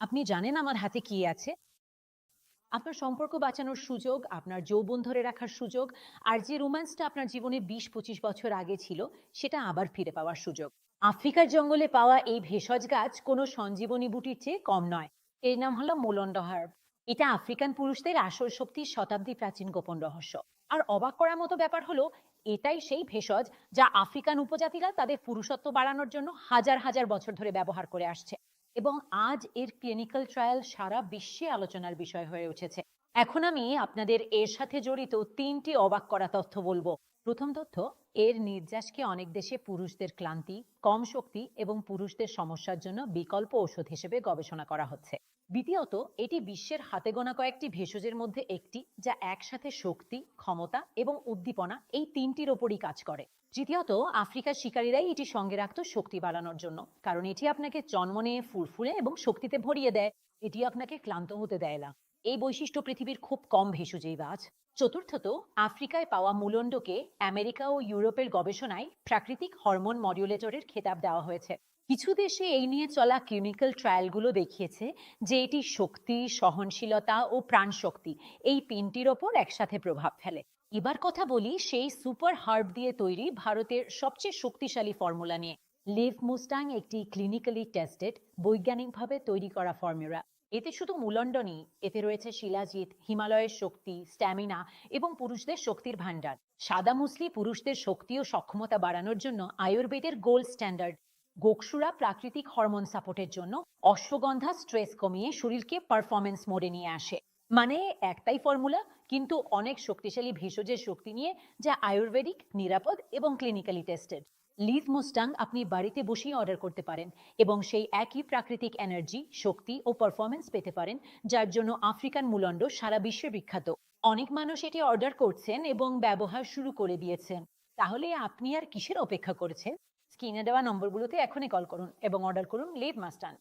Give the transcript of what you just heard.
আপনি জানেন আমার হাতে কি আছে? আপনার সম্পর্ক বাঁচানোর সুযোগ, আপনার যৌবন ধরে রাখার সুযোগ, আর যে রোম্যান্সটা আপনার জীবনে ২০-২৫ বছর আগে ছিল, সেটা আবার ফিরে পাওয়ার সুযোগ। আফ্রিকার জঙ্গলে পাওয়া এই ভেষজ গাছ কোনো সঞ্জীবনী বুটির চেয়ে কম নয়। এর নাম হলো মোলন্ড হার্ব। এটা আফ্রিকান পুরুষদের আসল শক্তির শতাব্দী প্রাচীন গোপন রহস্য। আর অবাক করার মতো ব্যাপার হলো, এটাই সেই ভেষজ যা আফ্রিকান উপজাতিরা তাদের পুরুষত্ব বাড়ানোর জন্য হাজার হাজার বছর ধরে ব্যবহার করে আসছে। এবং আজ এর ক্লিনিক্যাল ট্রায়াল সারা বিশ্বে আলোচনার বিষয় হয়ে উঠেছে। এখন আমি আপনাদের এর সাথে জড়িত ৩টি অবাক করা তথ্য বলবো। প্রথম তথ্য, এর নির্যাসকে অনেক দেশে পুরুষদের ক্লান্তি, কম শক্তি এবং পুরুষদের সমস্যার জন্য বিকল্প ওষুধ হিসেবে গবেষণা করা হচ্ছে। দ্বিতীয়ত, এটি বিশ্বের হাতে গোনা কয়েকটি ভেষজের মধ্যে একটি যা একসাথে শক্তি, ক্ষমতা এবং উদ্দীপনা এই তিনটির ওপরই কাজ করে। তৃতীয়ত, আফ্রিকার শিকারীরাই এটি সঙ্গে রাখতো শক্তি বাড়ানোর জন্য, কারণ এটি আপনাকে জন্ম নিয়ে ফুরফুরে এবং শক্তিতে ভরিয়ে দেয়। এটি আপনাকে ক্লান্ত হতে দেয় না। এই বৈশিষ্ট্য পৃথিবীর খুব কম ভেষজেই বাজ। চতুর্থত, আফ্রিকায় পাওয়া মুলন্ডকে আমেরিকা ও ইউরোপের গবেষণায় প্রাকৃতিক হরমোন মডিউলেটরের খেতাব দেওয়া হয়েছে। কিছু দেশে এই নিয়ে চলা ক্লিনিক্যাল ট্রায়ালগুলো দেখিয়েছে যে এটি শক্তি, সহনশীলতা ও প্রাণশক্তি এই তিনটির ওপর একসাথে প্রভাব ফেলে। এবার কথা বলি সেই সুপার হার্ব দিয়ে তৈরি ভারতের সবচেয়ে শক্তিশালী ফর্মুলা নিয়ে। লিভ মুস্টাং একটি ক্লিনিক্যালি টেস্টেড, বৈজ্ঞানিকভাবে তৈরি করা ফর্মুলা। এতে শুধু মুলন্ড নেই, এতে রয়েছে শিলাজিৎ, হিমালয়ের শক্তি, স্ট্যামিনা এবং পুরুষদের শক্তির ভান্ডার। সাদা মুসলি পুরুষদের শক্তি ও সক্ষমতা বাড়ানোর জন্য আয়ুর্বেদের গোল্ড স্ট্যান্ডার্ড। গোকসুরা প্রাকৃতিক হরমোন সাপোর্টের জন্য। অশ্বগন্ধা স্ট্রেস কমিয়ে শরীরকে পারফরমেন্স মোডে নিয়ে আসে। মানে একটাই ফর্মুলা, কিন্তু অনেক শক্তিশালী ভেষজের শক্তি নিয়ে, যা আয়ুর্বেদিক, নিরাপদ এবং ক্লিনিক্যালি টেস্টেড। লিভ মুস্টাং আপনি বাড়িতে বসেই অর্ডার করতে পারেন এবং সেই একই প্রাকৃতিক এনার্জি, শক্তি ও পারফরমেন্স পেতে পারেন, যার জন্য আফ্রিকান মুলন্ড সারা বিশ্বে বিখ্যাত। অনেক মানুষ এটি অর্ডার করছেন এবং ব্যবহার শুরু করে দিয়েছেন। তাহলে আপনি আর কিসের অপেক্ষা করছেন? স্ক্রিনে দেওয়া নম্বরগুলোতে এখনই কল করুন এবং অর্ডার করুন লিভ মাস্টান।